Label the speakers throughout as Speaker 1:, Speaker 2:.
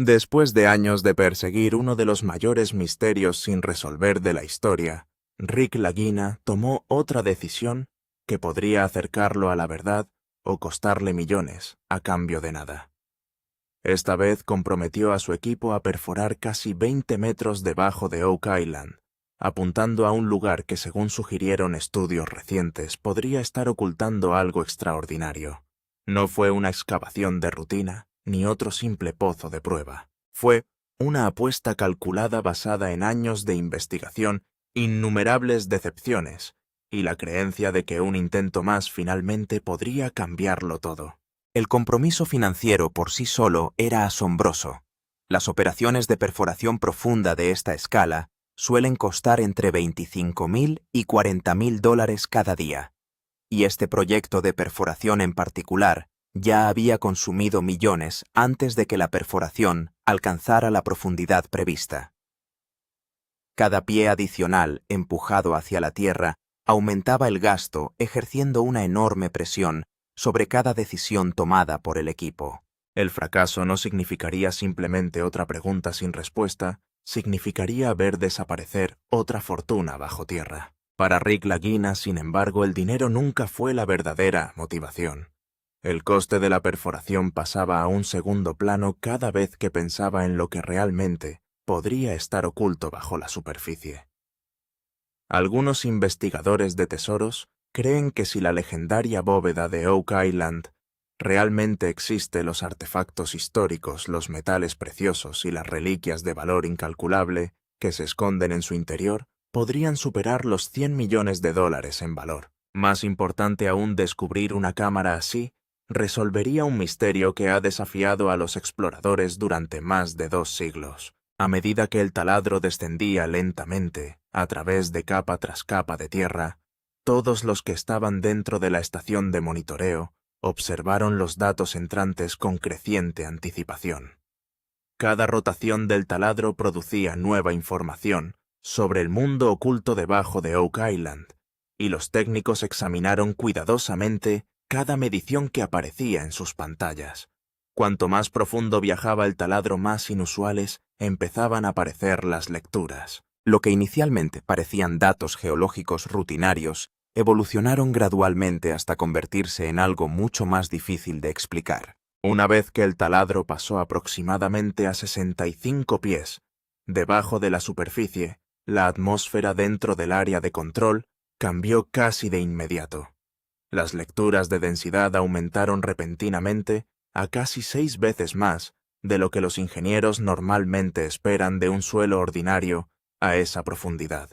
Speaker 1: Después de años de perseguir uno de los mayores misterios sin resolver de la historia, Rick Lagina tomó otra decisión que podría acercarlo a la verdad o costarle millones a cambio de nada. Esta vez comprometió a su equipo a perforar casi 20 metros debajo de Oak Island, apuntando a un lugar que, según sugirieron estudios recientes, podría estar ocultando algo extraordinario. No fue una excavación de rutina, ni otro simple pozo de prueba. Fue una apuesta calculada basada en años de investigación, innumerables decepciones, y la creencia de que un intento más finalmente podría cambiarlo todo. El compromiso financiero por sí solo era asombroso. Las operaciones de perforación profunda de esta escala suelen costar entre $25,000 y $40,000 cada día, y este proyecto de perforación en particular ya había consumido millones antes de que la perforación alcanzara la profundidad prevista. Cada pie adicional empujado hacia la tierra aumentaba el gasto, ejerciendo una enorme presión sobre cada decisión tomada por el equipo. El fracaso no significaría simplemente otra pregunta sin respuesta, significaría ver desaparecer otra fortuna bajo tierra. Para Rick Lagina, sin embargo, el dinero nunca fue la verdadera motivación. El coste de la perforación pasaba a un segundo plano cada vez que pensaba en lo que realmente podría estar oculto bajo la superficie. Algunos investigadores de tesoros creen que si la legendaria bóveda de Oak Island realmente existe, los artefactos históricos, los metales preciosos y las reliquias de valor incalculable que se esconden en su interior podrían superar los $100 millones en valor. Más importante aún, descubrir una cámara así resolvería un misterio que ha desafiado a los exploradores durante más de 2 siglos. A medida que el taladro descendía lentamente a través de capa tras capa de tierra, todos los que estaban dentro de la estación de monitoreo observaron los datos entrantes con creciente anticipación. Cada rotación del taladro producía nueva información sobre el mundo oculto debajo de Oak Island, y los técnicos examinaron cuidadosamente cada medición que aparecía en sus pantallas. Cuanto más profundo viajaba el taladro, más inusuales empezaban a aparecer las lecturas. Lo que inicialmente parecían datos geológicos rutinarios evolucionaron gradualmente hasta convertirse en algo mucho más difícil de explicar. Una vez que el taladro pasó aproximadamente a 65 pies debajo de la superficie, la atmósfera dentro del área de control cambió casi de inmediato. Las lecturas de densidad aumentaron repentinamente a casi 6 veces más de lo que los ingenieros normalmente esperan de un suelo ordinario a esa profundidad.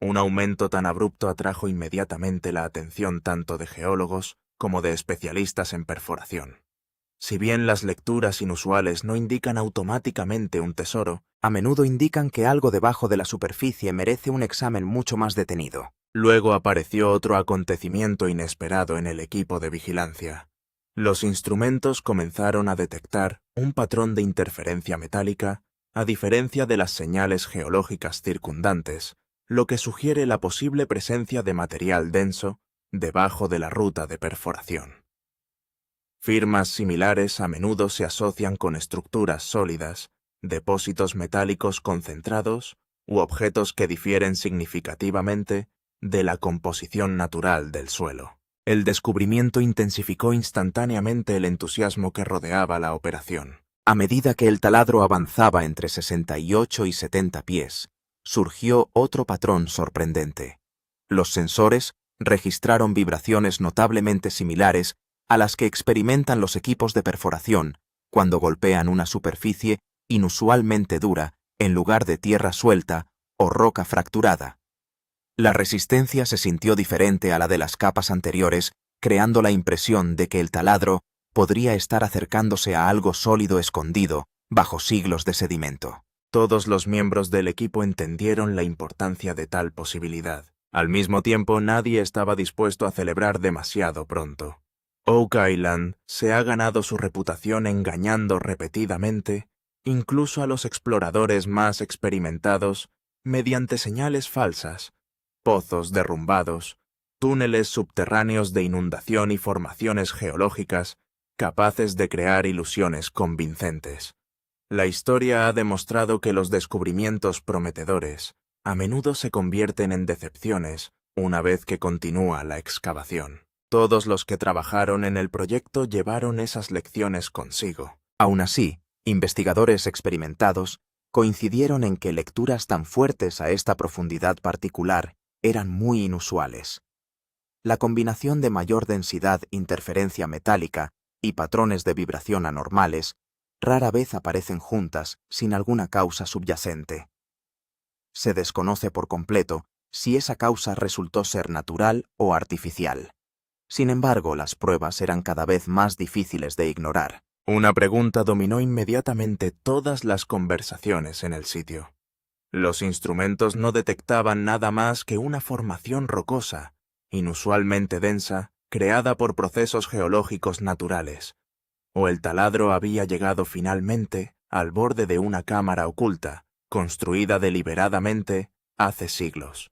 Speaker 1: Un aumento tan abrupto atrajo inmediatamente la atención tanto de geólogos como de especialistas en perforación. Si bien las lecturas inusuales no indican automáticamente un tesoro, a menudo indican que algo debajo de la superficie merece un examen mucho más detenido. Luego apareció otro acontecimiento inesperado en el equipo de vigilancia. Los instrumentos comenzaron a detectar un patrón de interferencia metálica, a diferencia de las señales geológicas circundantes, lo que sugiere la posible presencia de material denso debajo de la ruta de perforación. Firmas similares a menudo se asocian con estructuras sólidas, depósitos metálicos concentrados u objetos que difieren significativamente de la composición natural del suelo. El descubrimiento intensificó instantáneamente el entusiasmo que rodeaba la operación. A medida que el taladro avanzaba entre 68 y 70 pies, surgió otro patrón sorprendente. Los sensores registraron vibraciones notablemente similares a las que experimentan los equipos de perforación cuando golpean una superficie inusualmente dura en lugar de tierra suelta o roca fracturada. La resistencia se sintió diferente a la de las capas anteriores, creando la impresión de que el taladro podría estar acercándose a algo sólido escondido bajo siglos de sedimento. Todos los miembros del equipo entendieron la importancia de tal posibilidad. Al mismo tiempo, nadie estaba dispuesto a celebrar demasiado pronto. Oak Island se ha ganado su reputación engañando repetidamente, incluso a los exploradores más experimentados, mediante señales falsas, pozos derrumbados, túneles subterráneos de inundación y formaciones geológicas capaces de crear ilusiones convincentes. La historia ha demostrado que los descubrimientos prometedores a menudo se convierten en decepciones una vez que continúa la excavación. Todos los que trabajaron en el proyecto llevaron esas lecciones consigo.
Speaker 2: Aún así, investigadores experimentados coincidieron en que lecturas tan fuertes a esta profundidad particular eran muy inusuales. La combinación de mayor densidad interferencia metálica y patrones de vibración anormales rara vez aparecen juntas sin alguna causa subyacente. Se desconoce por completo si esa causa resultó ser natural o artificial. Sin embargo, las pruebas eran cada vez más difíciles de ignorar.
Speaker 1: Una pregunta dominó inmediatamente todas las conversaciones en el sitio. Los instrumentos no detectaban nada más que una formación rocosa, inusualmente densa, creada por procesos geológicos naturales. O el taladro había llegado finalmente al borde de una cámara oculta, construida deliberadamente hace siglos.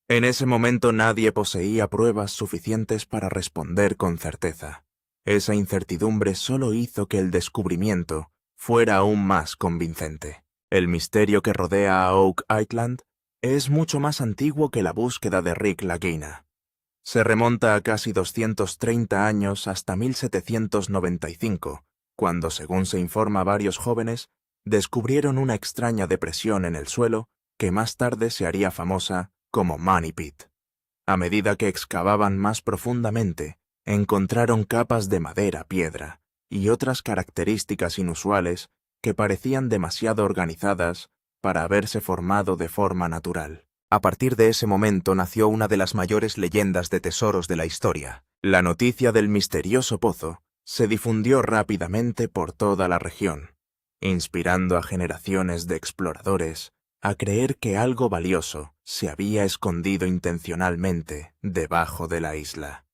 Speaker 1: En ese momento nadie poseía pruebas suficientes para responder con certeza. Esa incertidumbre solo hizo que el descubrimiento fuera aún más convincente. El misterio que rodea a Oak Island es mucho más antiguo que la búsqueda de Rick Lagina. Se remonta a casi 230 años hasta 1795, cuando, según se informa, varios jóvenes descubrieron una extraña depresión en el suelo que más tarde se haría famosa como Money Pit. A medida que excavaban más profundamente, encontraron capas de madera, piedra y otras características inusuales que parecían demasiado organizadas para haberse formado de forma natural.
Speaker 2: A partir de ese momento nació una de las mayores leyendas de tesoros de la historia.
Speaker 1: La noticia del misterioso pozo se difundió rápidamente por toda la región, inspirando a generaciones de exploradores a creer que algo valioso se había escondido intencionalmente debajo de la isla.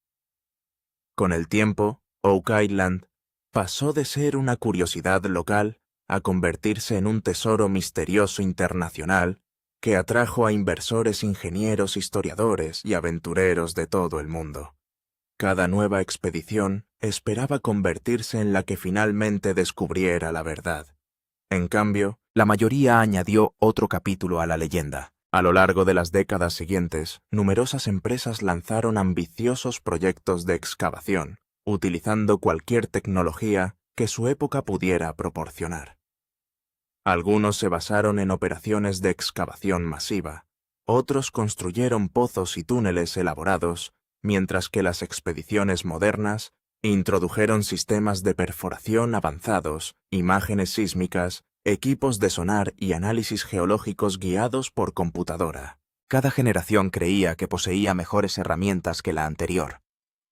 Speaker 1: Con el tiempo, Oak Island pasó de ser una curiosidad local a convertirse en un tesoro misterioso internacional que atrajo a inversores, ingenieros, historiadores y aventureros de todo el mundo. Cada nueva expedición esperaba convertirse en la que finalmente descubriera la verdad. En cambio,
Speaker 2: la mayoría añadió otro capítulo a la leyenda.
Speaker 1: A lo largo de las décadas siguientes, numerosas empresas lanzaron ambiciosos proyectos de excavación, utilizando cualquier tecnología que su época pudiera proporcionar. Algunos se basaron en operaciones de excavación masiva, otros construyeron pozos y túneles elaborados, mientras que las expediciones modernas introdujeron sistemas de perforación avanzados, imágenes sísmicas, equipos de sonar y análisis geológicos guiados por computadora.
Speaker 2: Cada generación creía que poseía mejores herramientas que la anterior.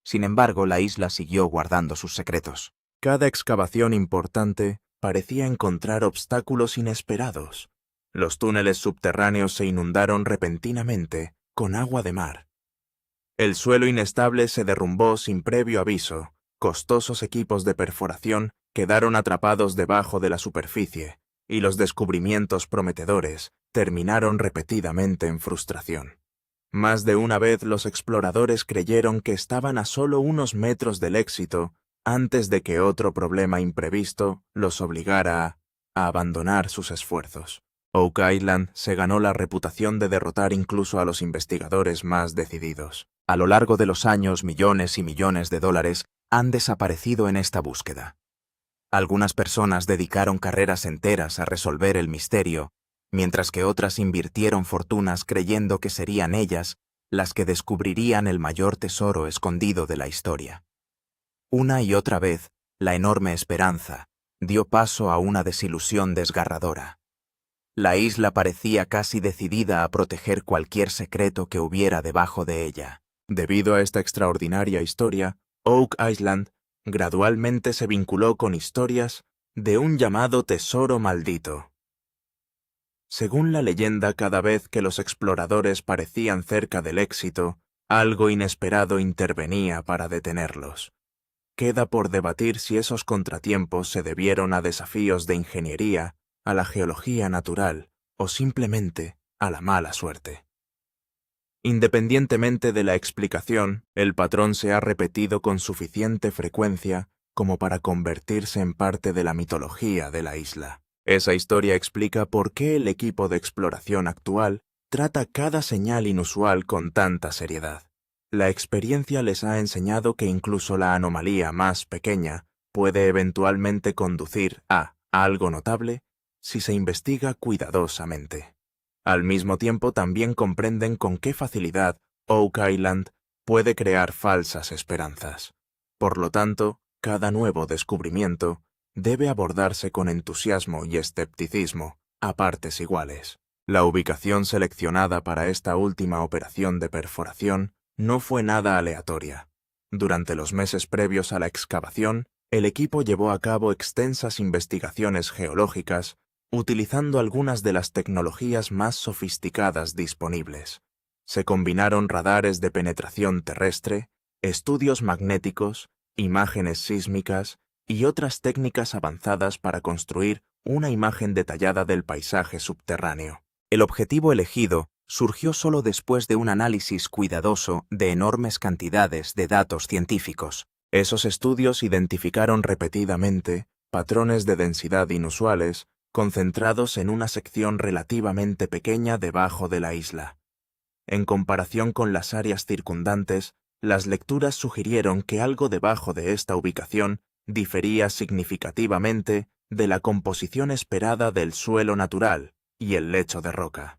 Speaker 2: Sin embargo, la isla siguió guardando sus secretos.
Speaker 1: Cada excavación importante parecía encontrar obstáculos inesperados. Los túneles subterráneos se inundaron repentinamente con agua de mar. El suelo inestable se derrumbó sin previo aviso. Costosos equipos de perforación quedaron atrapados debajo de la superficie, y los descubrimientos prometedores terminaron repetidamente en frustración. Más de una vez los exploradores creyeron que estaban a solo unos metros del éxito antes de que otro problema imprevisto los obligara a abandonar sus esfuerzos. Oak Island se ganó la reputación de derrotar incluso a los investigadores más decididos.
Speaker 2: A lo largo de los años, millones y millones de dólares han desaparecido en esta búsqueda. Algunas personas dedicaron carreras enteras a resolver el misterio, mientras que otras invirtieron fortunas creyendo que serían ellas las que descubrirían el mayor tesoro escondido de la historia. Una y otra vez, la enorme esperanza dio paso a una desilusión desgarradora. La isla parecía casi decidida a proteger cualquier secreto que hubiera debajo de ella.
Speaker 1: Debido a esta extraordinaria historia, Oak Island gradualmente se vinculó con historias de un llamado tesoro maldito. Según la leyenda, cada vez que los exploradores parecían cerca del éxito, algo inesperado intervenía para detenerlos. Queda por debatir si esos contratiempos se debieron a desafíos de ingeniería, a la geología natural o simplemente a la mala suerte. Independientemente de la explicación, el patrón se ha repetido con suficiente frecuencia como para convertirse en parte de la mitología de la isla. Esa historia explica por qué el equipo de exploración actual trata cada señal inusual con tanta seriedad. La experiencia les ha enseñado que incluso la anomalía más pequeña puede eventualmente conducir a algo notable si se investiga cuidadosamente. Al mismo tiempo, también comprenden con qué facilidad Oak Island puede crear falsas esperanzas. Por lo tanto, cada nuevo descubrimiento debe abordarse con entusiasmo y escepticismo, a partes iguales. La ubicación seleccionada para esta última operación de perforación no fue nada aleatoria. Durante los meses previos a la excavación, el equipo llevó a cabo extensas investigaciones geológicas utilizando algunas de las tecnologías más sofisticadas disponibles. Se combinaron radares de penetración terrestre, estudios magnéticos, imágenes sísmicas y otras técnicas avanzadas para construir una imagen detallada del paisaje subterráneo.
Speaker 2: El objetivo elegido surgió solo después de un análisis cuidadoso de enormes cantidades de datos científicos.
Speaker 1: Esos estudios identificaron repetidamente patrones de densidad inusuales concentrados en una sección relativamente pequeña debajo de la isla. En comparación con las áreas circundantes, las lecturas sugirieron que algo debajo de esta ubicación difería significativamente de la composición esperada del suelo natural y el lecho de roca.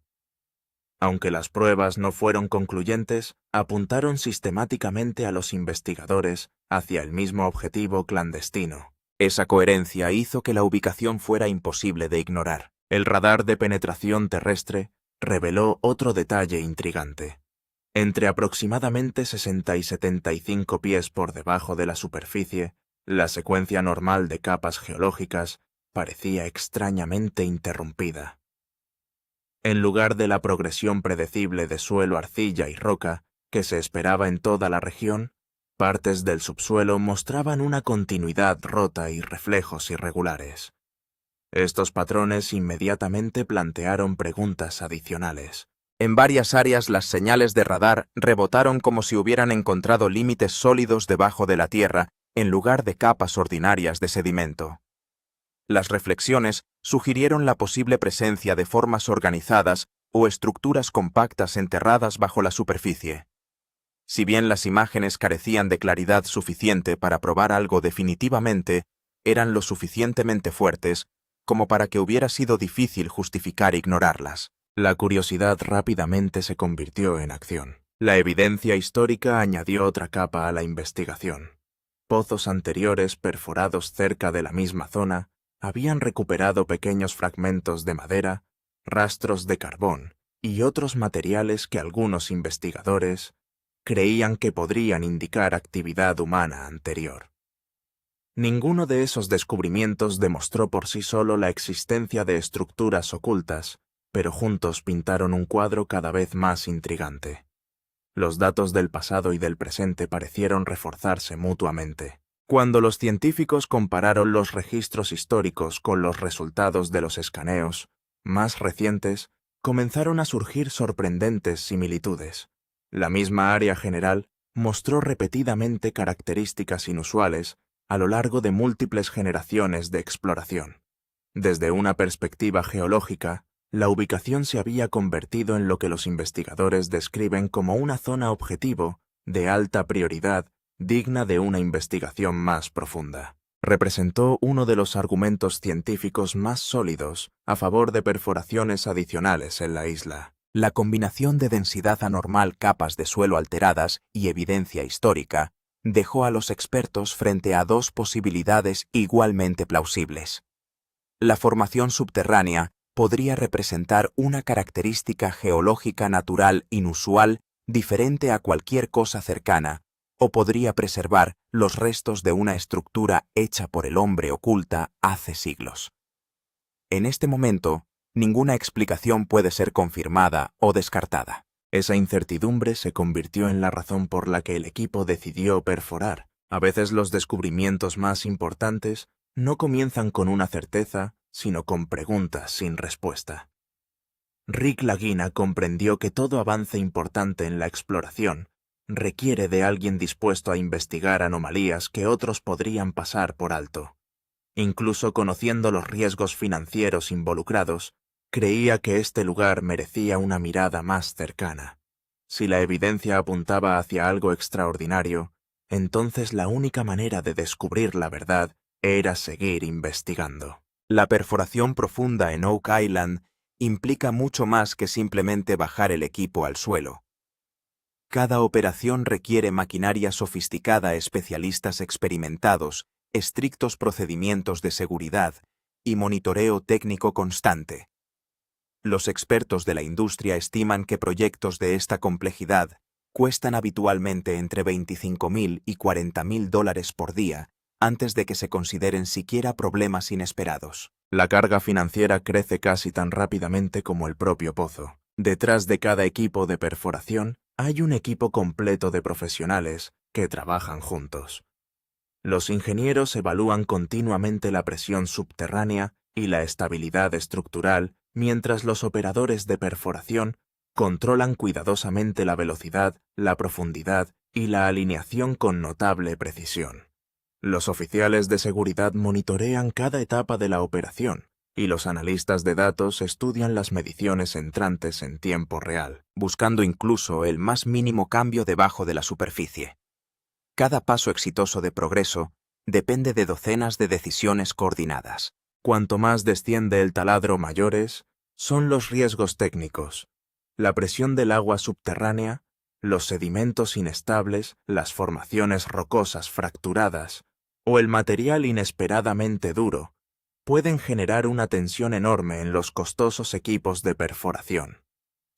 Speaker 1: Aunque las pruebas no fueron concluyentes, apuntaron sistemáticamente a los investigadores hacia el mismo objetivo clandestino.
Speaker 2: Esa coherencia hizo que la ubicación fuera imposible de ignorar.
Speaker 1: El radar de penetración terrestre reveló otro detalle intrigante. Entre aproximadamente 60 y 75 pies por debajo de la superficie, la secuencia normal de capas geológicas parecía extrañamente interrumpida. En lugar de la progresión predecible de suelo, arcilla y roca que se esperaba en toda la región, partes del subsuelo mostraban una continuidad rota y reflejos irregulares. Estos patrones inmediatamente plantearon preguntas adicionales.
Speaker 2: En varias áreas las señales de radar rebotaron como si hubieran encontrado límites sólidos debajo de la tierra en lugar de capas ordinarias de sedimento. Las reflexiones sugirieron la posible presencia de formas organizadas o estructuras compactas enterradas bajo la superficie. Si bien las imágenes carecían de claridad suficiente para probar algo definitivamente, eran lo suficientemente fuertes como para que hubiera sido difícil justificar ignorarlas.
Speaker 1: La curiosidad rápidamente se convirtió en acción. La evidencia histórica añadió otra capa a la investigación. Pozos anteriores perforados cerca de la misma zona habían recuperado pequeños fragmentos de madera, rastros de carbón y otros materiales que algunos investigadores creían que podrían indicar actividad humana anterior. Ninguno de esos descubrimientos demostró por sí solo la existencia de estructuras ocultas, pero juntos pintaron un cuadro cada vez más intrigante. Los datos del pasado y del presente parecieron reforzarse mutuamente. Cuando los científicos compararon los registros históricos con los resultados de los escaneos más recientes, comenzaron a surgir sorprendentes similitudes. La misma área general mostró repetidamente características inusuales a lo largo de múltiples generaciones de exploración. Desde una perspectiva geológica, la ubicación se había convertido en lo que los investigadores describen como una zona objetivo de alta prioridad digna de una investigación más profunda. Representó uno de los argumentos científicos más sólidos a favor de perforaciones adicionales en la isla.
Speaker 2: La combinación de densidad anormal, capas de suelo alteradas y evidencia histórica dejó a los expertos frente a dos posibilidades igualmente plausibles. La formación subterránea podría representar una característica geológica natural inusual diferente a cualquier cosa cercana, o podría preservar los restos de una estructura hecha por el hombre oculta hace siglos. En este momento, ninguna explicación puede ser confirmada o descartada.
Speaker 1: Esa incertidumbre se convirtió en la razón por la que el equipo decidió perforar. A veces los descubrimientos más importantes no comienzan con una certeza, sino con preguntas sin respuesta. Rick Lagina comprendió que todo avance importante en la exploración requiere de alguien dispuesto a investigar anomalías que otros podrían pasar por alto. Incluso conociendo los riesgos financieros involucrados, creía que este lugar merecía una mirada más cercana. Si la evidencia apuntaba hacia algo extraordinario, entonces la única manera de descubrir la verdad era seguir investigando.
Speaker 2: La perforación profunda en Oak Island implica mucho más que simplemente bajar el equipo al suelo. Cada operación requiere maquinaria sofisticada, especialistas experimentados, estrictos procedimientos de seguridad y monitoreo técnico constante. Los expertos de la industria estiman que proyectos de esta complejidad cuestan habitualmente entre $25,000 y $40,000 por día antes de que se consideren siquiera problemas inesperados.
Speaker 1: La carga financiera crece casi tan rápidamente como el propio pozo. Detrás de cada equipo de perforación hay un equipo completo de profesionales que trabajan juntos. Los ingenieros evalúan continuamente la presión subterránea y la estabilidad estructural, mientras los operadores de perforación controlan cuidadosamente la velocidad, la profundidad y la alineación con notable precisión. Los oficiales de seguridad monitorean cada etapa de la operación, y los analistas de datos estudian las mediciones entrantes en tiempo real,
Speaker 2: buscando incluso el más mínimo cambio debajo de la superficie. Cada paso exitoso de progreso depende de docenas de decisiones coordinadas.
Speaker 1: Cuanto más desciende el taladro, mayores son los riesgos técnicos. La presión del agua subterránea, los sedimentos inestables, las formaciones rocosas fracturadas o el material inesperadamente duro pueden generar una tensión enorme en los costosos equipos de perforación.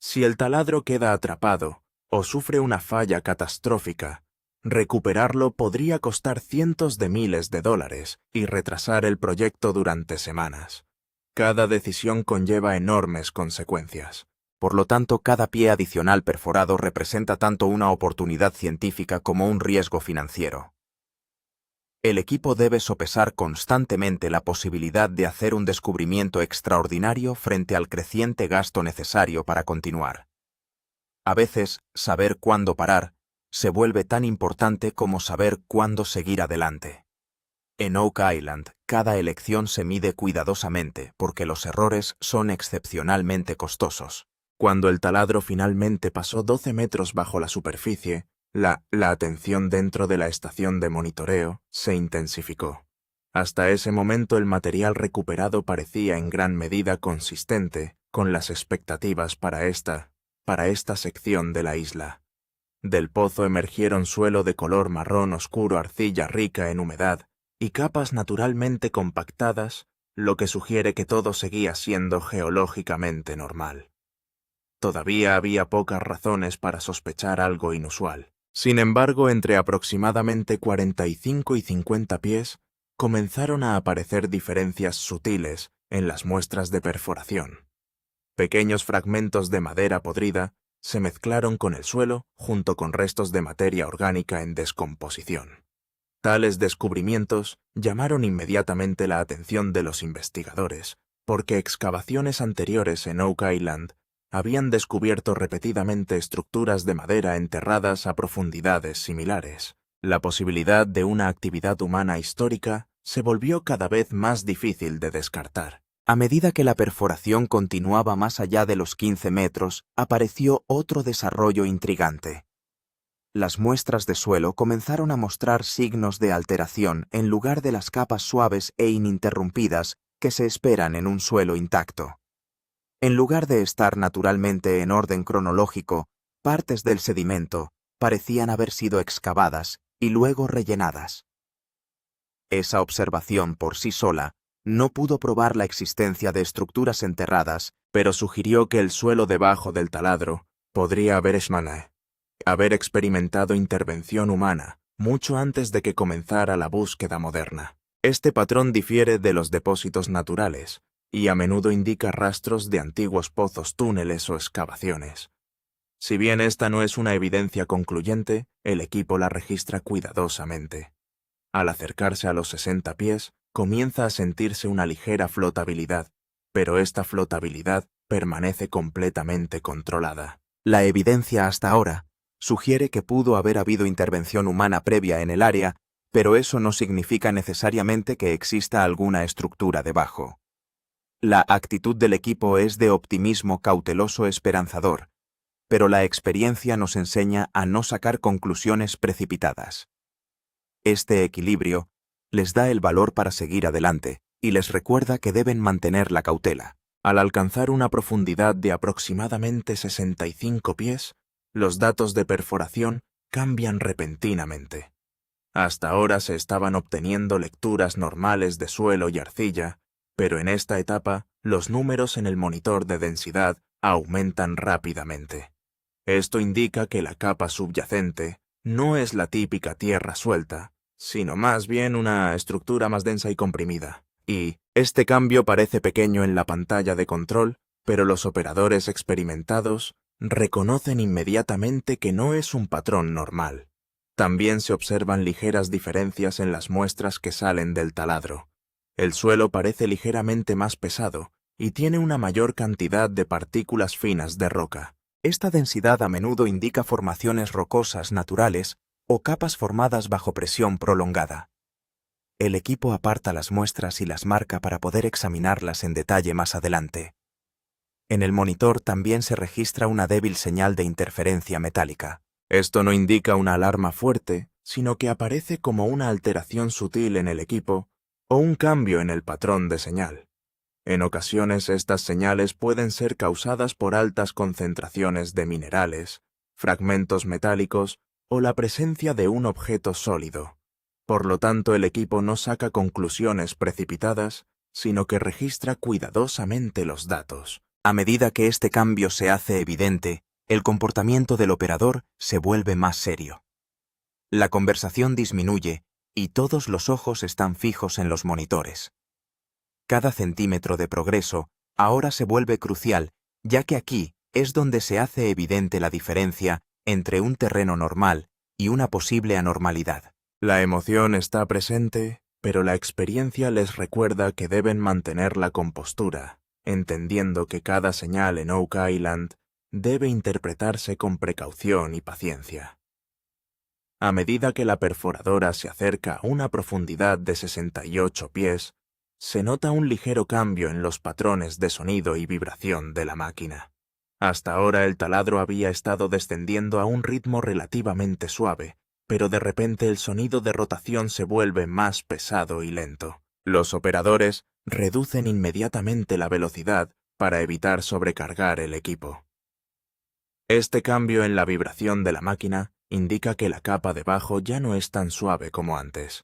Speaker 1: Si el taladro queda atrapado o sufre una falla catastrófica, recuperarlo podría costar cientos de miles de dólares y retrasar el proyecto durante semanas. Cada decisión conlleva enormes consecuencias.
Speaker 2: Por lo tanto, cada pie adicional perforado representa tanto una oportunidad científica como un riesgo financiero. El equipo debe sopesar constantemente la posibilidad de hacer un descubrimiento extraordinario frente al creciente gasto necesario para continuar. A veces, saber cuándo parar se vuelve tan importante como saber cuándo seguir adelante. En Oak Island, cada elección se mide cuidadosamente porque los errores son excepcionalmente costosos.
Speaker 1: Cuando el taladro finalmente pasó 12 metros bajo la superficie, la atención dentro de la estación de monitoreo se intensificó. Hasta ese momento el material recuperado parecía en gran medida consistente con las expectativas para esta sección de la isla. Del pozo emergieron suelo de color marrón oscuro, arcilla rica en humedad y capas naturalmente compactadas, lo que sugiere que todo seguía siendo geológicamente normal. Todavía había pocas razones para sospechar algo inusual. Sin embargo, entre aproximadamente 45 y 50 pies, comenzaron a aparecer diferencias sutiles en las muestras de perforación. Pequeños fragmentos de madera podrida se mezclaron con el suelo junto con restos de materia orgánica en descomposición. Tales descubrimientos llamaron inmediatamente la atención de los investigadores, porque excavaciones anteriores en Oak Island habían descubierto repetidamente estructuras de madera enterradas a profundidades similares. La posibilidad de una actividad humana histórica se volvió cada vez más difícil de descartar.
Speaker 2: A medida que la perforación continuaba más allá de los 15 metros, apareció otro desarrollo intrigante. Las muestras de suelo comenzaron a mostrar signos de alteración en lugar de las capas suaves e ininterrumpidas que se esperan en un suelo intacto. En lugar de estar naturalmente en orden cronológico, partes del sedimento parecían haber sido excavadas y luego rellenadas. Esa observación por sí sola no pudo probar la existencia de estructuras enterradas,
Speaker 1: pero sugirió que el suelo debajo del taladro podría haber experimentado intervención humana mucho antes de que comenzara la búsqueda moderna. Este patrón difiere de los depósitos naturales y a menudo indica rastros de antiguos pozos, túneles o excavaciones. Si bien esta no es una evidencia concluyente, el equipo la registra cuidadosamente. Al acercarse a los 60 pies, comienza a sentirse una ligera flotabilidad, pero esta flotabilidad permanece completamente controlada.
Speaker 2: La evidencia hasta ahora Sugiere que pudo haber habido intervención humana previa en el área, pero eso no significa necesariamente que exista alguna estructura debajo. La actitud del equipo es de optimismo cauteloso esperanzador, pero la experiencia nos enseña a no sacar conclusiones precipitadas. Este equilibrio les da el valor para seguir adelante y les recuerda que deben mantener la cautela.
Speaker 1: Al alcanzar una profundidad de aproximadamente 65 pies, los datos de perforación cambian repentinamente. Hasta ahora se estaban obteniendo lecturas normales de suelo y arcilla, pero en esta etapa los números en el monitor de densidad aumentan rápidamente. Esto indica que la capa subyacente no es la típica tierra suelta, sino más bien una estructura más densa y comprimida. Y este cambio parece pequeño en la pantalla de control, pero los operadores experimentados reconocen inmediatamente que no es un patrón normal. También se observan ligeras diferencias en las muestras que salen del taladro. El suelo parece ligeramente más pesado y tiene una mayor cantidad de partículas finas de roca.
Speaker 2: Esta densidad a menudo indica formaciones rocosas naturales o capas formadas bajo presión prolongada. El equipo aparta las muestras y las marca para poder examinarlas en detalle más adelante. En el monitor también se registra una débil señal de interferencia metálica.
Speaker 1: Esto no indica una alarma fuerte, sino que aparece como una alteración sutil en el equipo o un cambio en el patrón de señal. En ocasiones estas señales pueden ser causadas por altas concentraciones de minerales, fragmentos metálicos o la presencia de un objeto sólido. Por lo tanto, el equipo no saca conclusiones precipitadas, sino que registra cuidadosamente los datos.
Speaker 2: A medida que este cambio se hace evidente, el comportamiento del operador se vuelve más serio. La conversación disminuye y todos los ojos están fijos en los monitores. Cada centímetro de progreso ahora se vuelve crucial, ya que aquí es donde se hace evidente la diferencia entre un terreno normal y una posible anormalidad.
Speaker 1: La emoción está presente, pero la experiencia les recuerda que deben mantener la compostura, entendiendo que cada señal en Oak Island debe interpretarse con precaución y paciencia. A medida que la perforadora se acerca a una profundidad de 68 pies, se nota un ligero cambio en los patrones de sonido y vibración de la máquina. Hasta ahora el taladro había estado descendiendo a un ritmo relativamente suave, pero de repente el sonido de rotación se vuelve más pesado y lento. Los operadores reducen inmediatamente la velocidad para evitar sobrecargar el equipo. Este cambio en la vibración de la máquina indica que la capa debajo ya no es tan suave como antes.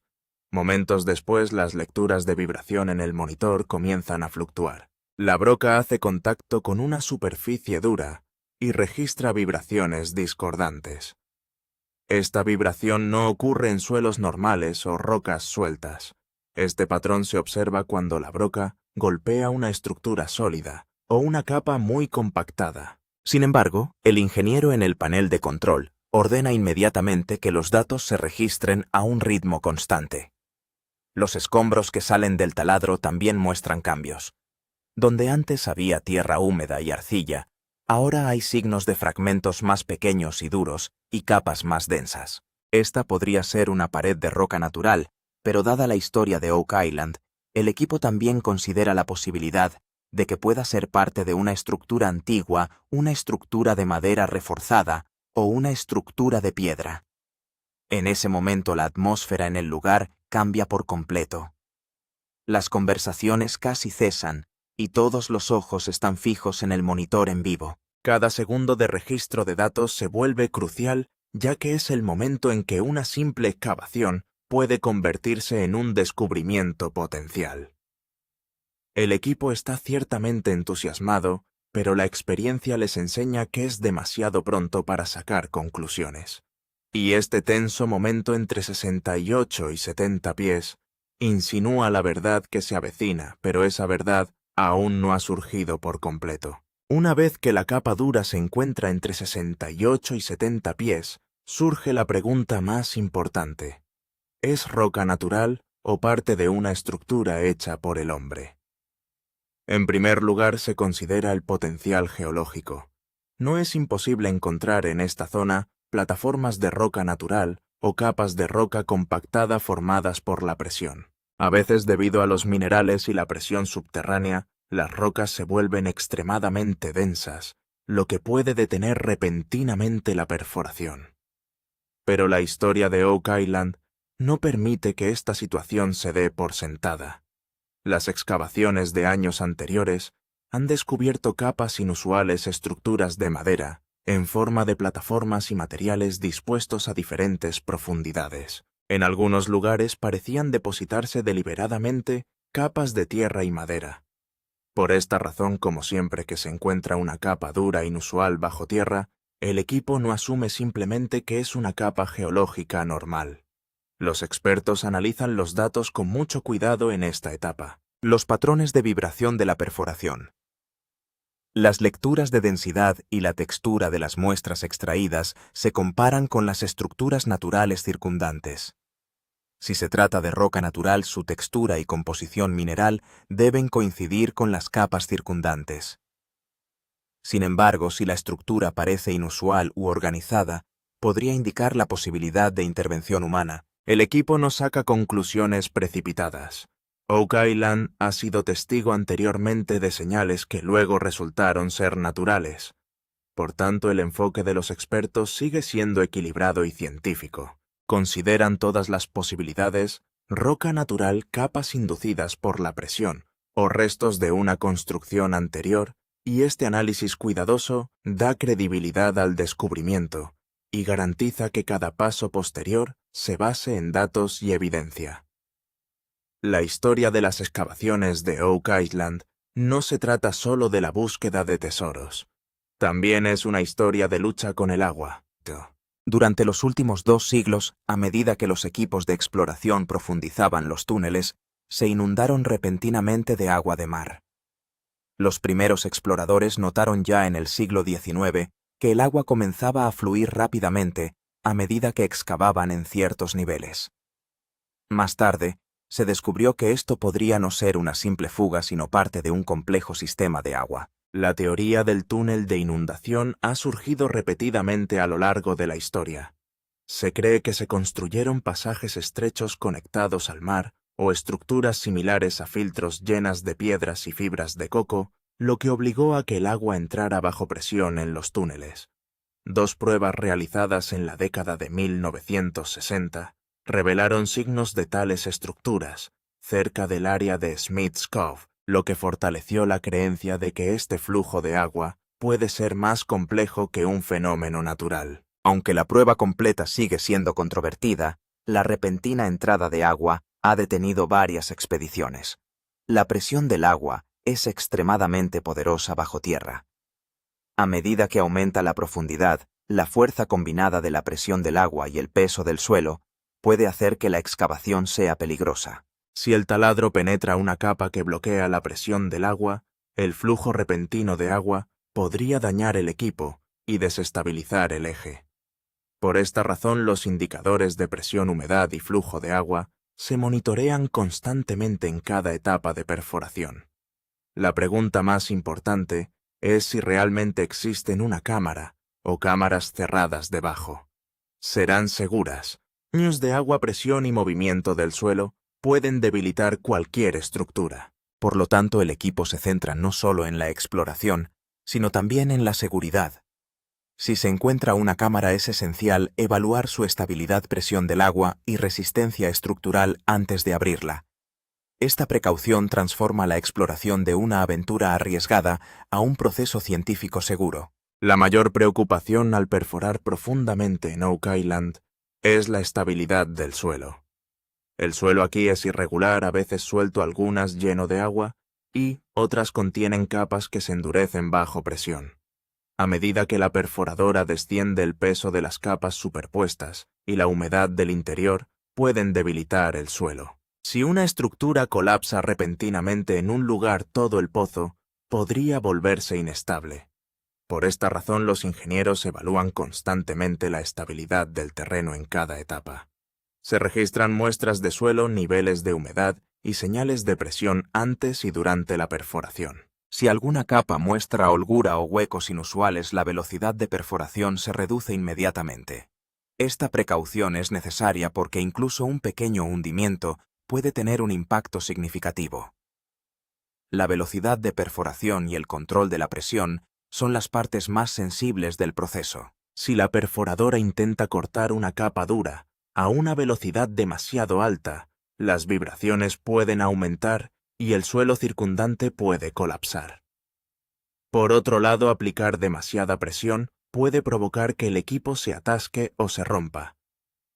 Speaker 1: Momentos después, las lecturas de vibración en el monitor comienzan a fluctuar. La broca hace contacto con una superficie dura y registra vibraciones discordantes. Esta vibración no ocurre en suelos normales o rocas sueltas. Este patrón se observa cuando la broca golpea una estructura sólida o una capa muy compactada.
Speaker 2: Sin embargo, el ingeniero en el panel de control ordena inmediatamente que los datos se registren a un ritmo constante. Los escombros que salen del taladro también muestran cambios. Donde antes había tierra húmeda y arcilla, ahora hay signos de fragmentos más pequeños y duros y capas más densas. Esta podría ser una pared de roca natural, pero dada la historia de Oak Island, el equipo también considera la posibilidad de que pueda ser parte de una estructura antigua, una estructura de madera reforzada o una estructura de piedra. En ese momento la atmósfera en el lugar cambia por completo. Las conversaciones casi cesan y todos los ojos están fijos en el monitor en vivo.
Speaker 1: Cada segundo de registro de datos se vuelve crucial, ya que es el momento en que una simple excavación puede convertirse en un descubrimiento potencial. El equipo está ciertamente entusiasmado, pero la experiencia les enseña que es demasiado pronto para sacar conclusiones. Y este tenso momento entre 68 y 70 pies insinúa la verdad que se avecina, pero esa verdad aún no ha surgido por completo. Una vez que la capa dura se encuentra entre 68 y 70 pies, surge la pregunta más importante. ¿Es roca natural o parte de una estructura hecha por el hombre? En primer lugar, se considera el potencial geológico. No es imposible encontrar en esta zona plataformas de roca natural o capas de roca compactada formadas por la presión. A veces, debido a los minerales y la presión subterránea, las rocas se vuelven extremadamente densas, lo que puede detener repentinamente la perforación. Pero la historia de Oak Island no permite que esta situación se dé por sentada. Las excavaciones de años anteriores han descubierto capas inusuales, estructuras de madera, en forma de plataformas y materiales dispuestos a diferentes profundidades. En algunos lugares parecían depositarse deliberadamente capas de tierra y madera. Por esta razón, como siempre que se encuentra una capa dura inusual bajo tierra, el equipo no asume simplemente que es una capa geológica normal. Los expertos analizan los datos con mucho cuidado en esta etapa.
Speaker 2: Los patrones de vibración de la perforación. Las lecturas de densidad y la textura de las muestras extraídas se comparan con las estructuras naturales circundantes. Si se trata de roca natural, su textura y composición mineral deben coincidir con las capas circundantes. Sin embargo, si la estructura parece inusual u organizada, podría indicar la posibilidad de intervención humana.
Speaker 1: El equipo no saca conclusiones precipitadas. Oak Island ha sido testigo anteriormente de señales que luego resultaron ser naturales. Por tanto, el enfoque de los expertos sigue siendo equilibrado y científico. Consideran todas las posibilidades: roca natural, capas inducidas por la presión o restos de una construcción anterior, y este análisis cuidadoso da credibilidad al descubrimiento y garantiza que cada paso posterior se base en datos y evidencia. La historia de las excavaciones de Oak Island no se trata solo de la búsqueda de tesoros. También es una historia de lucha con el agua.
Speaker 2: Durante los últimos 2 siglos, a medida que los equipos de exploración profundizaban los túneles, se inundaron repentinamente de agua de mar. Los primeros exploradores notaron ya en el siglo XIX que el agua comenzaba a fluir rápidamente a medida que excavaban en ciertos niveles. Más tarde, se descubrió que esto podría no ser una simple fuga, sino parte de un complejo sistema de agua.
Speaker 1: La teoría del túnel de inundación ha surgido repetidamente a lo largo de la historia. Se cree que se construyeron pasajes estrechos conectados al mar o estructuras similares a filtros llenas de piedras y fibras de coco, lo que obligó a que el agua entrara bajo presión en los túneles. 2 pruebas realizadas en la década de 1960 revelaron signos de tales estructuras cerca del área de Smith's Cove, lo que fortaleció la creencia de que este flujo de agua puede ser más complejo que un fenómeno natural.
Speaker 2: Aunque la prueba completa sigue siendo controvertida, la repentina entrada de agua ha detenido varias expediciones. La presión del agua es extremadamente poderosa bajo tierra. A medida que aumenta la profundidad, la fuerza combinada de la presión del agua y el peso del suelo puede hacer que la excavación sea peligrosa.
Speaker 1: Si el taladro penetra una capa que bloquea la presión del agua, el flujo repentino de agua podría dañar el equipo y desestabilizar el eje. Por esta razón, los indicadores de presión, humedad y flujo de agua se monitorean constantemente en cada etapa de perforación. La pregunta más importante es si realmente existen una cámara o cámaras cerradas debajo. ¿Serán seguras? Daños de agua, presión y movimiento del suelo pueden debilitar cualquier estructura.
Speaker 2: Por lo tanto, el equipo se centra no solo en la exploración, sino también en la seguridad. Si se encuentra una cámara, es esencial evaluar su estabilidad, presión del agua y resistencia estructural antes de abrirla. Esta precaución transforma la exploración de una aventura arriesgada a un proceso científico seguro.
Speaker 1: La mayor preocupación al perforar profundamente en Oak Island es la estabilidad del suelo. El suelo aquí es irregular, a veces suelto, algunas lleno de agua, y otras contienen capas que se endurecen bajo presión. A medida que la perforadora desciende, el peso de las capas superpuestas y la humedad del interior pueden debilitar el suelo. Si una estructura colapsa repentinamente en un lugar, todo el pozo podría volverse inestable. Por esta razón, los ingenieros evalúan constantemente la estabilidad del terreno en cada etapa. Se registran muestras de suelo, niveles de humedad y señales de presión antes y durante la perforación.
Speaker 2: Si alguna capa muestra holgura o huecos inusuales, la velocidad de perforación se reduce inmediatamente. Esta precaución es necesaria porque incluso un pequeño hundimiento puede tener un impacto significativo. La velocidad de perforación y el control de la presión son las partes más sensibles del proceso.
Speaker 1: Si la perforadora intenta cortar una capa dura a una velocidad demasiado alta, las vibraciones pueden aumentar y el suelo circundante puede colapsar. Por otro lado, aplicar demasiada presión puede provocar que el equipo se atasque o se rompa.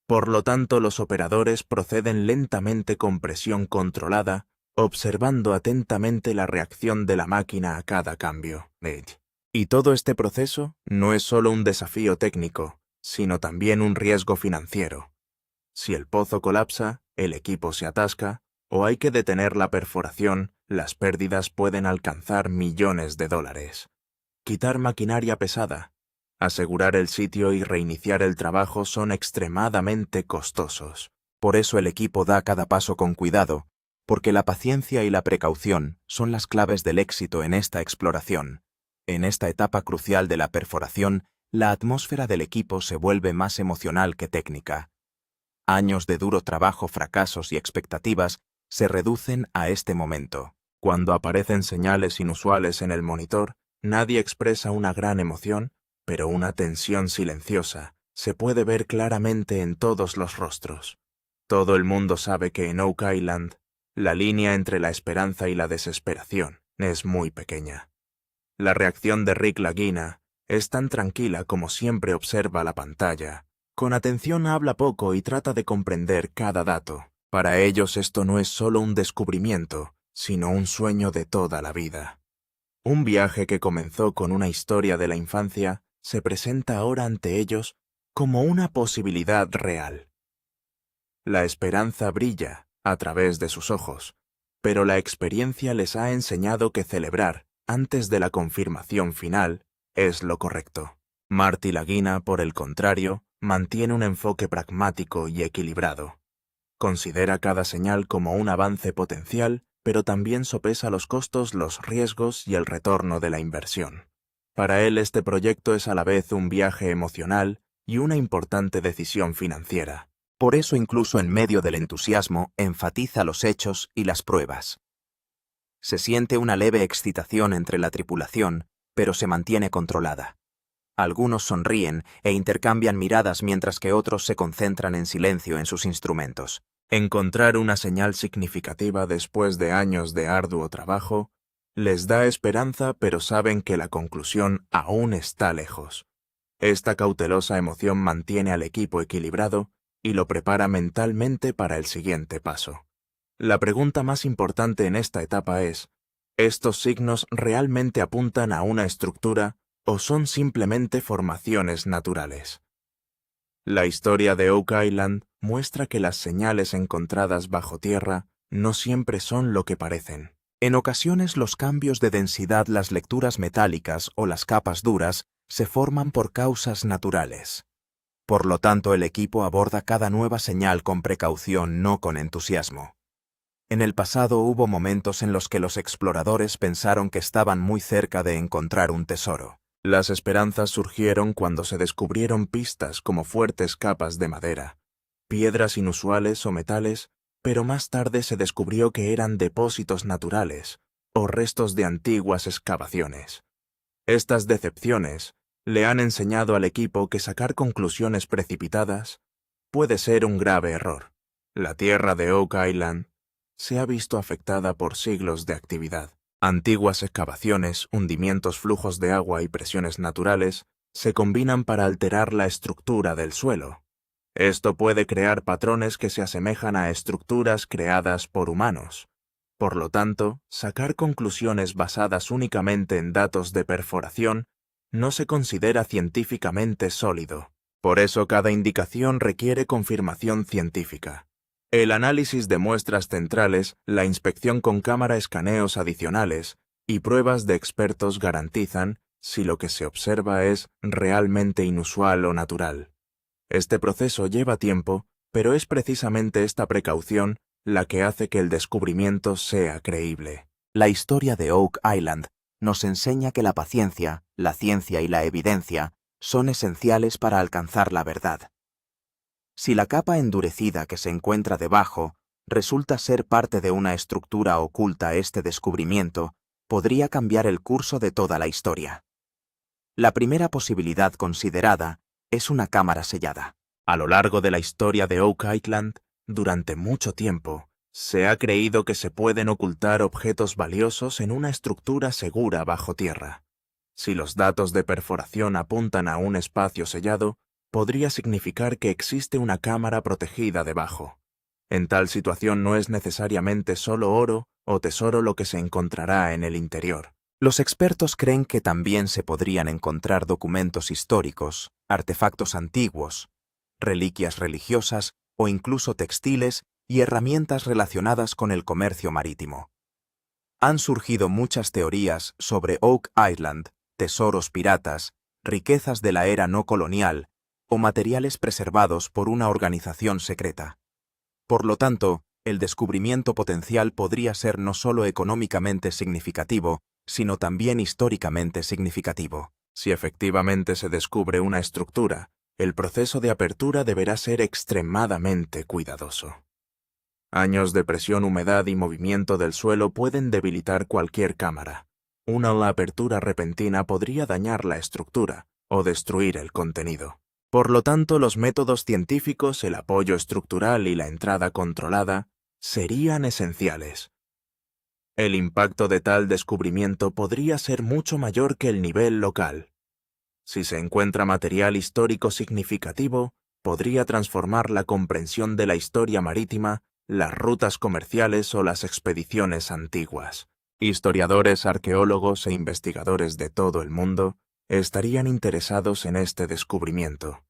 Speaker 1: Por lo tanto, los operadores proceden lentamente con presión controlada, observando atentamente la reacción de la máquina a cada cambio. Y todo este proceso no es solo un desafío técnico, sino también un riesgo financiero. Si el pozo colapsa, el equipo se atasca, o hay que detener la perforación, las pérdidas pueden alcanzar millones de dólares. Quitar maquinaria pesada, asegurar el sitio y reiniciar el trabajo son extremadamente costosos.
Speaker 2: Por eso el equipo da cada paso con cuidado, porque la paciencia y la precaución son las claves del éxito en esta exploración. En esta etapa crucial de la perforación, la atmósfera del equipo se vuelve más emocional que técnica. Años de duro trabajo, fracasos y expectativas se reducen a este momento.
Speaker 1: Cuando aparecen señales inusuales en el monitor, nadie expresa una gran emoción, pero una tensión silenciosa se puede ver claramente en todos los rostros. Todo el mundo sabe que en Oak Island, la línea entre la esperanza y la desesperación es muy pequeña. La reacción de Rick Lagina es tan tranquila como siempre observa la pantalla. Con atención habla poco y trata de comprender cada dato. Para ellos esto no es solo un descubrimiento, sino un sueño de toda la vida. Un viaje que comenzó con una historia de la infancia se presenta ahora ante ellos como una posibilidad real. La esperanza brilla a través de sus ojos, pero la experiencia les ha enseñado que celebrar, antes de la confirmación final, es lo correcto. Marty Lagina, por el contrario, mantiene un enfoque pragmático y equilibrado. Considera cada señal como un avance potencial, pero también sopesa los costos, los riesgos y el retorno de la inversión. Para él este proyecto es a la vez un viaje emocional y una importante decisión financiera.
Speaker 2: Por eso incluso en medio del entusiasmo enfatiza los hechos y las pruebas. Se siente una leve excitación entre la tripulación, pero se mantiene controlada. Algunos sonríen e intercambian miradas mientras que otros se concentran en silencio en sus instrumentos.
Speaker 1: Encontrar una señal significativa después de años de arduo trabajo les da esperanza, pero saben que la conclusión aún está lejos. Esta cautelosa emoción mantiene al equipo equilibrado y lo prepara mentalmente para el siguiente paso. La pregunta más importante en esta etapa es, ¿estos signos realmente apuntan a una estructura o son simplemente formaciones naturales? La historia de Oak Island muestra que las señales encontradas bajo tierra no siempre son lo que parecen.
Speaker 2: En ocasiones los cambios de densidad, las lecturas metálicas o las capas duras se forman por causas naturales. Por lo tanto, el equipo aborda cada nueva señal con precaución, no con entusiasmo. En el pasado hubo momentos en los que los exploradores pensaron que estaban muy cerca de encontrar un tesoro.
Speaker 1: Las esperanzas surgieron cuando se descubrieron pistas como fuertes capas de madera, piedras inusuales o metales, pero más tarde se descubrió que eran depósitos naturales o restos de antiguas excavaciones. Estas decepciones le han enseñado al equipo que sacar conclusiones precipitadas puede ser un grave error. La tierra de Oak Island se ha visto afectada por siglos de actividad. Antiguas excavaciones, hundimientos, flujos de agua y presiones naturales se combinan para alterar la estructura del suelo. Esto puede crear patrones que se asemejan a estructuras creadas por humanos. Por lo tanto, sacar conclusiones basadas únicamente en datos de perforación no se considera científicamente sólido. Por eso cada indicación requiere confirmación científica. El análisis de muestras centrales, la inspección con cámara, escaneos adicionales y pruebas de expertos garantizan si lo que se observa es realmente inusual o natural. Este proceso lleva tiempo, pero es precisamente esta precaución la que hace que el descubrimiento sea creíble.
Speaker 2: La historia de Oak Island nos enseña que la paciencia, la ciencia y la evidencia son esenciales para alcanzar la verdad. Si la capa endurecida que se encuentra debajo resulta ser parte de una estructura oculta, este descubrimiento podría cambiar el curso de toda la historia. La primera posibilidad considerada es una cámara sellada.
Speaker 1: A lo largo de la historia de Oak Island, durante mucho tiempo, se ha creído que se pueden ocultar objetos valiosos en una estructura segura bajo tierra. Si los datos de perforación apuntan a un espacio sellado, podría significar que existe una cámara protegida debajo. En tal situación no es necesariamente solo oro o tesoro lo que se encontrará en el interior.
Speaker 2: Los expertos creen que también se podrían encontrar documentos históricos, artefactos antiguos, reliquias religiosas o incluso textiles y herramientas relacionadas con el comercio marítimo. Han surgido muchas teorías sobre Oak Island, tesoros piratas, riquezas de la era no colonial o materiales preservados por una organización secreta. Por lo tanto, el descubrimiento potencial podría ser no solo económicamente significativo, sino también históricamente significativo.
Speaker 1: Si efectivamente se descubre una estructura, el proceso de apertura deberá ser extremadamente cuidadoso. Años de presión, humedad y movimiento del suelo pueden debilitar cualquier cámara. Una apertura repentina podría dañar la estructura o destruir el contenido. Por lo tanto, los métodos científicos, el apoyo estructural y la entrada controlada serían esenciales. El impacto de tal descubrimiento podría ser mucho mayor que el nivel local. Si se encuentra material histórico significativo, podría transformar la comprensión de la historia marítima, las rutas comerciales o las expediciones antiguas. Historiadores, arqueólogos e investigadores de todo el mundo estarían interesados en este descubrimiento.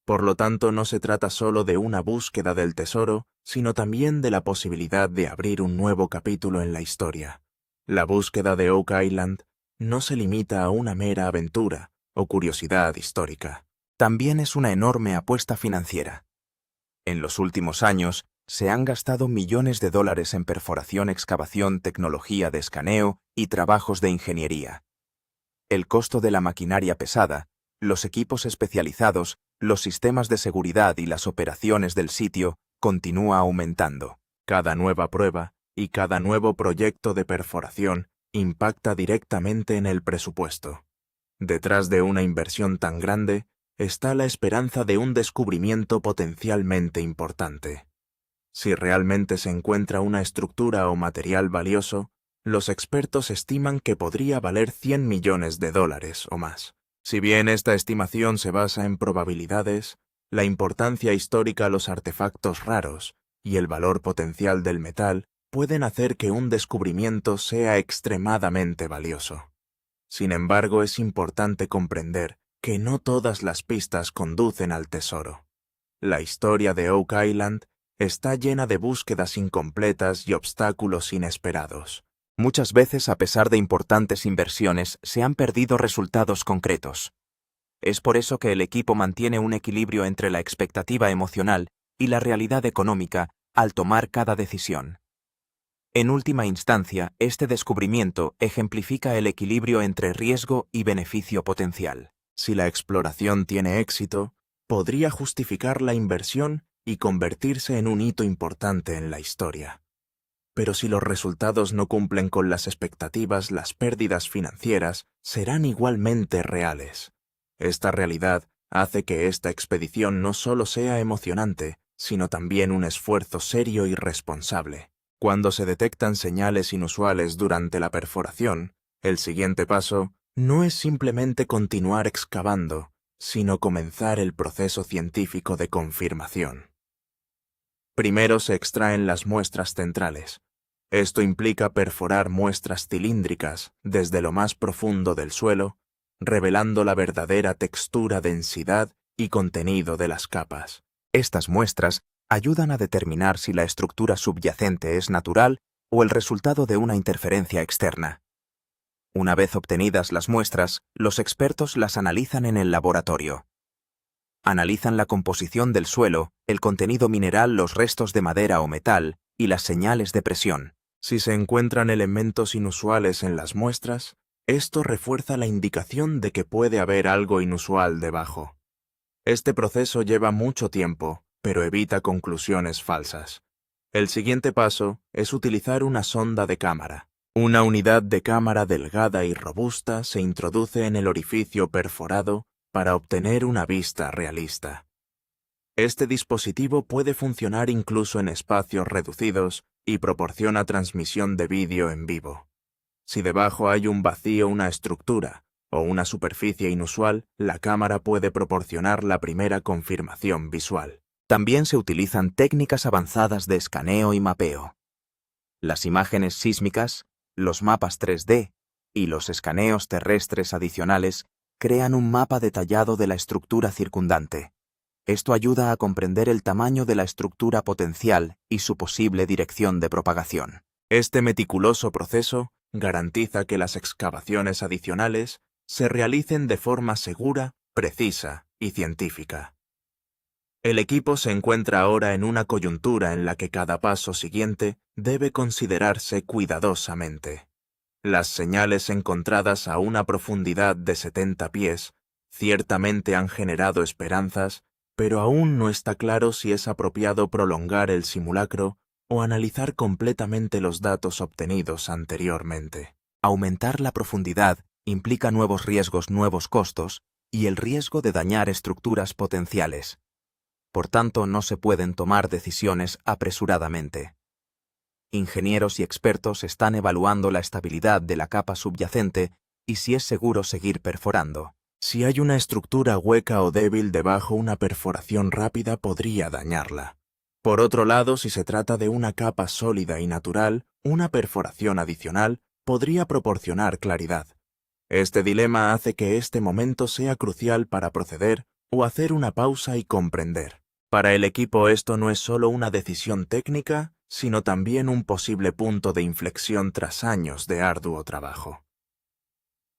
Speaker 1: Por lo tanto, no se trata solo de una búsqueda del tesoro, sino también de la posibilidad de abrir un nuevo capítulo en la historia. La búsqueda de Oak Island no se limita a una mera aventura o curiosidad histórica.
Speaker 2: También es una enorme apuesta financiera. En los últimos años, se han gastado millones de dólares en perforación, excavación, tecnología de escaneo y trabajos de ingeniería. El costo de la maquinaria pesada, los equipos especializados, los sistemas de seguridad y las operaciones del sitio continúa aumentando.
Speaker 1: Cada nueva prueba y cada nuevo proyecto de perforación impacta directamente en el presupuesto. Detrás de una inversión tan grande está la esperanza de un descubrimiento potencialmente importante. Si realmente se encuentra una estructura o material valioso, los expertos estiman que podría valer $100 millones o más. Si bien esta estimación se basa en probabilidades, la importancia histórica, los artefactos raros y el valor potencial del metal pueden hacer que un descubrimiento sea extremadamente valioso. Sin embargo, es importante comprender que no todas las pistas conducen al tesoro. La historia de Oak Island está llena de búsquedas incompletas y obstáculos inesperados.
Speaker 2: Muchas veces, a pesar de importantes inversiones, se han perdido resultados concretos. Es por eso que el equipo mantiene un equilibrio entre la expectativa emocional y la realidad económica al tomar cada decisión. En última instancia, este descubrimiento ejemplifica el equilibrio entre riesgo y beneficio potencial.
Speaker 1: Si la exploración tiene éxito, podría justificar la inversión y convertirse en un hito importante en la historia. Pero si los resultados no cumplen con las expectativas, las pérdidas financieras serán igualmente reales. Esta realidad hace que esta expedición no solo sea emocionante, sino también un esfuerzo serio y responsable. Cuando se detectan señales inusuales durante la perforación, el siguiente paso no es simplemente continuar excavando, sino comenzar el proceso científico de confirmación. Primero se extraen las muestras centrales. Esto implica perforar muestras cilíndricas desde lo más profundo del suelo, revelando la verdadera textura, densidad y contenido de las capas.
Speaker 2: Estas muestras ayudan a determinar si la estructura subyacente es natural o el resultado de una interferencia externa. Una vez obtenidas las muestras, los expertos las analizan en el laboratorio. Analizan la composición del suelo, el contenido mineral, los restos de madera o metal y las señales de presión.
Speaker 1: Si se encuentran elementos inusuales en las muestras, Esto refuerza la indicación de que puede haber algo inusual debajo. Este proceso lleva mucho tiempo, pero evita conclusiones falsas. El siguiente paso es utilizar una sonda de cámara. Una unidad de cámara delgada y robusta se introduce en el orificio perforado para obtener una vista realista. Este dispositivo puede funcionar incluso en espacios reducidos y proporciona transmisión de vídeo en vivo. Si debajo hay un vacío, una estructura o una superficie inusual, la cámara puede proporcionar la primera confirmación visual.
Speaker 2: También se utilizan técnicas avanzadas de escaneo y mapeo. Las imágenes sísmicas, los mapas 3D y los escaneos terrestres adicionales crean un mapa detallado de la estructura circundante. Esto ayuda a comprender el tamaño de la estructura potencial y su posible dirección de propagación.
Speaker 1: Este meticuloso proceso garantiza que las excavaciones adicionales se realicen de forma segura, precisa y científica. El equipo se encuentra ahora en una coyuntura en la que cada paso siguiente debe considerarse cuidadosamente. Las señales encontradas a una profundidad de 70 pies ciertamente han generado esperanzas, pero aún no está claro si es apropiado prolongar el simulacro o analizar completamente los datos obtenidos anteriormente.
Speaker 2: Aumentar la profundidad implica nuevos riesgos, nuevos costos y el riesgo de dañar estructuras potenciales. Por tanto, no se pueden tomar decisiones apresuradamente. Ingenieros y expertos están evaluando la estabilidad de la capa subyacente y si es seguro seguir perforando.
Speaker 1: Si hay una estructura hueca o débil debajo, una perforación rápida podría dañarla. Por otro lado, si se trata de una capa sólida y natural, una perforación adicional podría proporcionar claridad. Este dilema hace que este momento sea crucial para proceder o hacer una pausa y comprender. Para el equipo esto no es solo una decisión técnica, sino también un posible punto de inflexión tras años de arduo trabajo.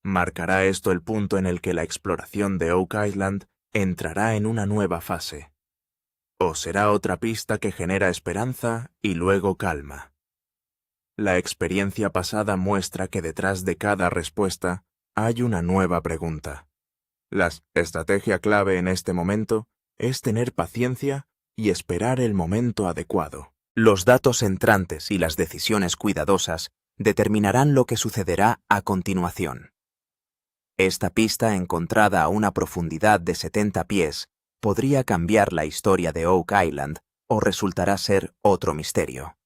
Speaker 1: ¿Marcará esto el punto en el que la exploración de Oak Island entrará en una nueva fase? ¿O será otra pista que genera esperanza y luego calma? La experiencia pasada muestra que detrás de cada respuesta hay una nueva pregunta. La estrategia clave en este momento es tener paciencia y esperar el momento adecuado.
Speaker 2: Los datos entrantes y las decisiones cuidadosas determinarán lo que sucederá a continuación. Esta pista encontrada a una profundidad de 70 pies podría cambiar la historia de Oak Island o resultará ser otro misterio.